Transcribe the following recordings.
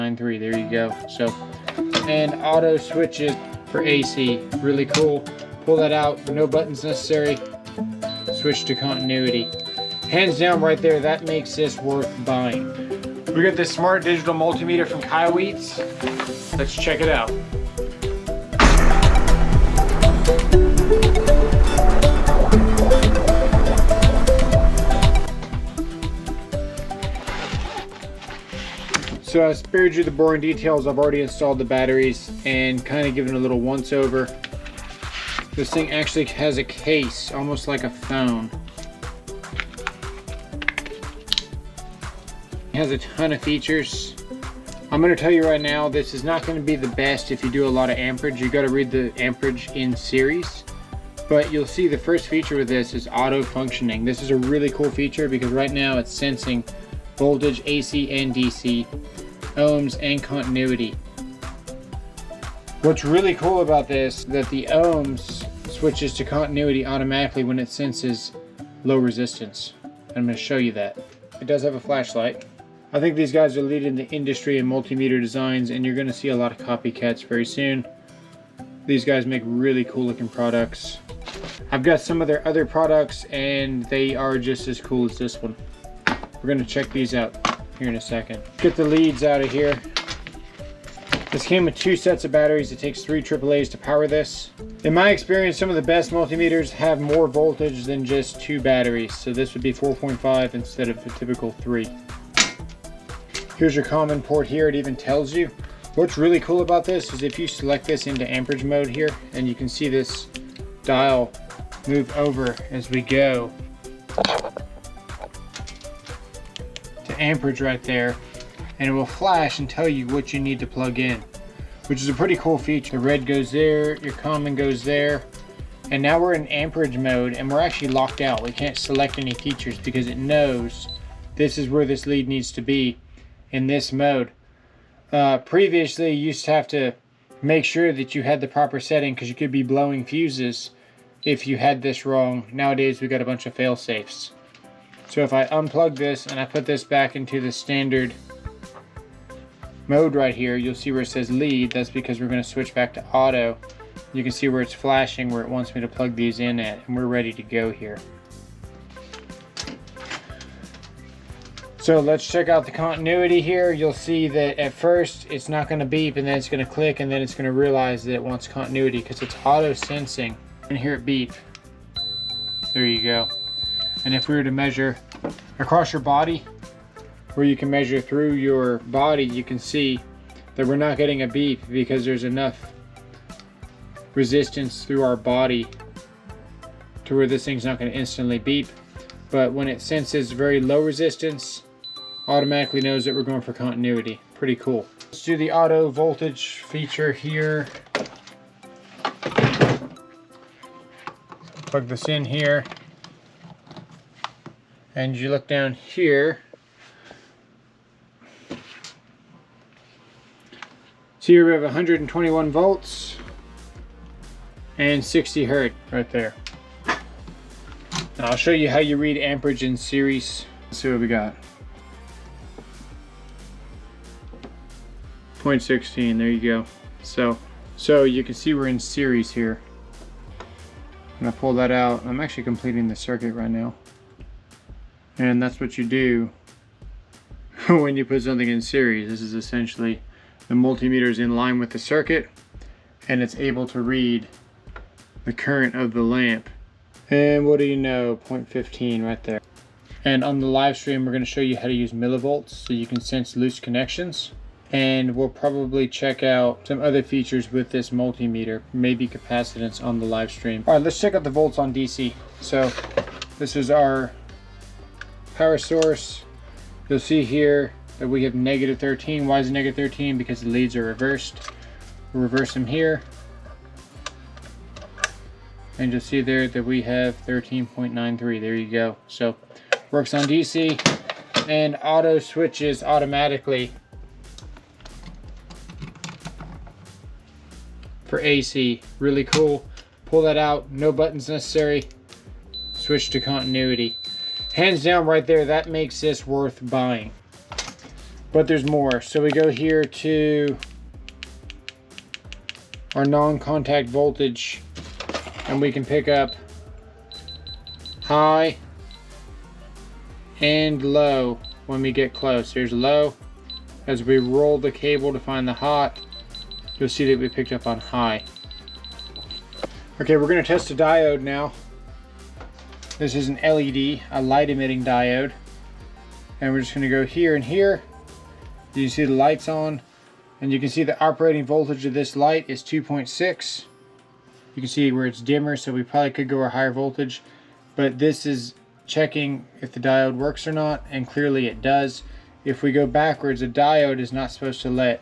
90.93, there you go. So, and auto switches for AC, really cool. Pull that out, no buttons necessary. Switch to continuity. Hands down right there, that makes this worth buying. We got this smart digital multimeter from Kaiweets. Let's check it out. So I spared you the boring details. I've already installed the batteries and kind of given a little once over. This thing actually has a case, almost like a phone. It has a ton of features. I'm going to tell you right now, this is not going to be the best if you do a lot of amperage. You got to read the amperage in series. But you'll see the first feature with this is auto functioning. This is a really cool feature because right now it's sensing voltage, AC and DC, ohms and continuity. What's really cool about this is that the ohms switches to continuity automatically when it senses low resistance. I'm going to show you that. It does have a flashlight. I think these guys are leading the industry in multimeter designs, and you're going to see a lot of copycats very soon. These guys make really cool looking products. I've got some of their other products and they are just as cool as this one. We're going to check these out here in a second. Get the leads out of here. This came with 2 sets of batteries. It takes 3 AAAs to power this. In my experience, some of the best multimeters have more voltage than just 2 batteries. So this would be 4.5 instead of the typical 3. Here's your common port here. It even tells you. What's really cool about this is if you select this into amperage mode here, and you can see this dial move over as we go to amperage right there, and it will flash and tell you what you need to plug in, which is a pretty cool feature. The red goes there, your common goes there, and now we're in amperage mode and we're actually locked out. We can't select any features because it knows this is where this lead needs to be in this mode. Previously you used to have to make sure that you had the proper setting because you could be blowing fuses if you had this wrong. Nowadays we got a bunch of fail safes. So if I unplug this and I put this back into the standard mode right here, you'll see where it says lead. That's because we're going to switch back to auto. You can see where it's flashing where it wants me to plug these in at, and we're ready to go here. So let's check out the continuity here. You'll see that at first it's not going to beep, and then it's going to click, and then it's going to realize that it wants continuity because it's auto sensing. And hear it beep. There you go. And if we were to measure across your body, where you can measure through your body, you can see that we're not getting a beep because there's enough resistance through our body to where this thing's not going to instantly beep. But when it senses very low resistance, automatically knows that we're going for continuity. Pretty cool. Let's do the auto voltage feature here. Plug this in here, and you look down here. So here we have 121 volts and 60 hertz right there. Now I'll show you how you read amperage in series. Let's see what we got. 0.16, there you go. So you can see we're in series here. I'm gonna pull that out. I'm actually completing the circuit right now. And that's what you do when you put something in series. This is essentially the multimeter is in line with the circuit, and it's able to read the current of the lamp. And what do you know, 0.15 right there. And on the live stream, we're going to show you how to use millivolts so you can sense loose connections. And we'll probably check out some other features with this multimeter, maybe capacitance on the live stream. All right, let's check out the volts on DC. So this is our power source. You'll see here that we have -13. Why is it -13? Because the leads are reversed. We'll reverse them here. And you'll see there that we have 13.93. There you go. So works on DC and auto switches automatically for AC. Really cool. Pull that out, no buttons necessary. Switch to continuity. Hands down right there, that makes this worth buying. But there's more. So we go here to our non-contact voltage, and we can pick up high and low when we get close. Here's low. As we roll the cable to find the hot, you'll see that we picked up on high. Okay, we're going to test a diode now. This is an LED, a light emitting diode. And we're just going to go here and here. You see the lights on, and you can see the operating voltage of this light is 2.6. You can see where it's dimmer, so we probably could go a higher voltage, but this is checking if the diode works or not, and clearly it does. If we go backwards, a diode is not supposed to let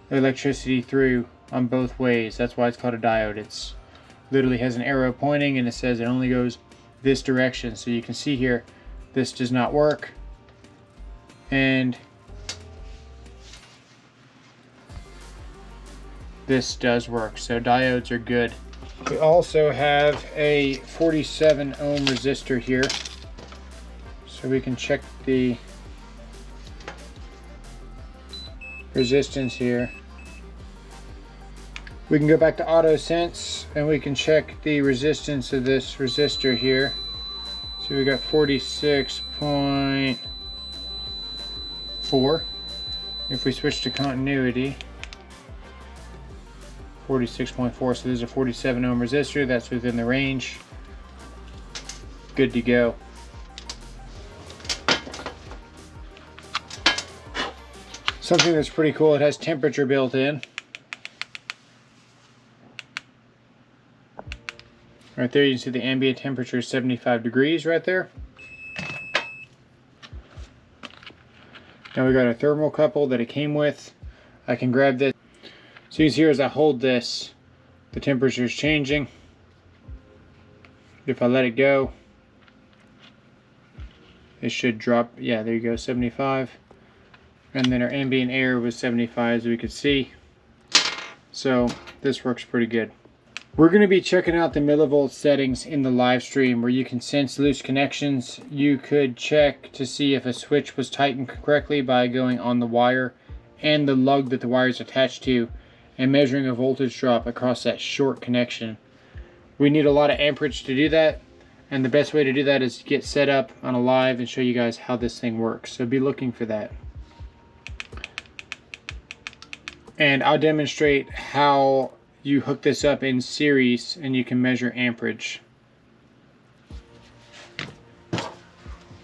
electricity through on both ways. That's why it's called a diode. It's literally has an arrow pointing, and it says it only goes this direction. So you can see here, this does not work, and this does work. So diodes are good. We also have a 47 ohm resistor here, so we can check the resistance here. We can go back to auto sense and we can check the resistance of this resistor here. So we got 46.4. If we switch to continuity, 46.4. So this is a 47 ohm resistor. That's within the range. Good to go. Something that's pretty cool, it has temperature built in. Right there you can see the ambient temperature is 75 degrees right there. Now we got a thermocouple that it came with. I can grab this. So you can see here as I hold this, the temperature is changing. If I let it go, it should drop. Yeah, there you go, 75. And then our ambient air was 75, as we could see. So this works pretty good. We're going to be checking out the millivolt settings in the live stream where you can sense loose connections. You could check to see if a switch was tightened correctly by going on the wire and the lug that the wire is attached to and measuring a voltage drop across that short connection. We need a lot of amperage to do that, and the best way to do that is to get set up on a live and show you guys how this thing works. So be looking for that. And I'll demonstrate how you hook this up in series and you can measure amperage.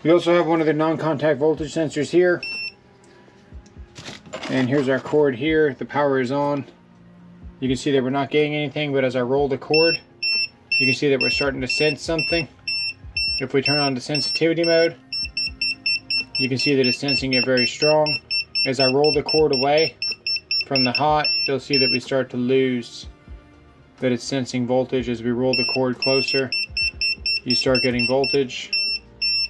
We also have one of the non-contact voltage sensors here. And here's our cord here. The power is on. You can see that we're not getting anything, but as I roll the cord, you can see that we're starting to sense something. If we turn on the sensitivity mode, you can see that it's sensing it very strong. As I roll the cord away from the hot, you'll see that we start to lose that it's sensing voltage. As we roll the cord closer, you start getting voltage.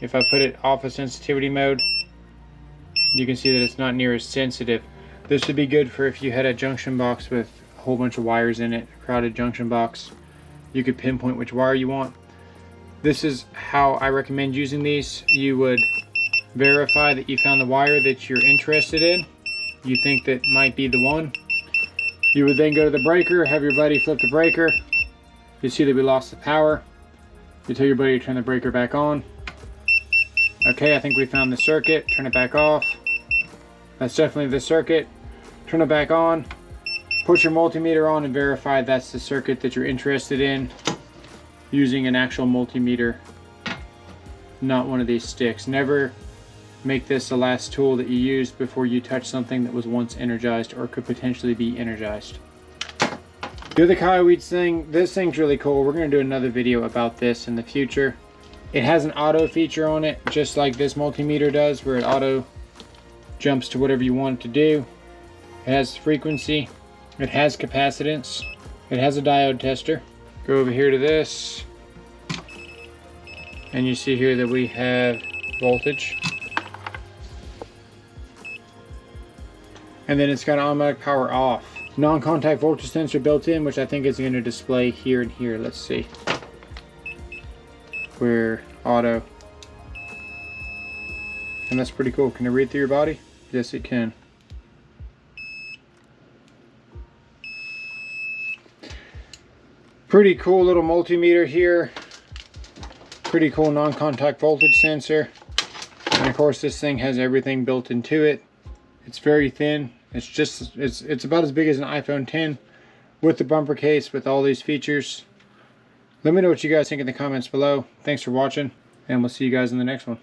If I put it off of sensitivity mode, you can see that it's not near as sensitive. This would be good for if you had a junction box with a whole bunch of wires in it, a crowded junction box. You could pinpoint which wire you want. This is how I recommend using these. You would verify that you found the wire that you're interested in, you think that might be the one. You would then go to the breaker, have your buddy flip the breaker. You see that we lost the power. You tell your buddy to turn the breaker back on. Okay, I think we found the circuit. Turn it back off. That's definitely the circuit. Turn it back on. Put your multimeter on and verify that's the circuit that you're interested in using an actual multimeter, not one of these sticks. Never make this the last tool that you use before you touch something that was once energized or could potentially be energized. Do the Kaiweets thing. This thing's really cool. We're going to do another video about this in the future. It has an auto feature on it, just like this multimeter does, where it auto jumps to whatever you want it to do. It has frequency. It has capacitance. It has a diode tester. Go over here to this, and you see here that we have voltage. And then it's got automatic power off. Non-contact voltage sensor built in, which I think is going to display here and here. Let's see. Where auto. And that's pretty cool. Can it read through your body? Yes, it can. Pretty cool little multimeter here. Pretty cool non-contact voltage sensor. And of course this thing has everything built into it. It's very thin. It's about as big as an iPhone 10 with the bumper case with all these features. Let me know what you guys think in the comments below. Thanks for watching, and we'll see you guys in the next one.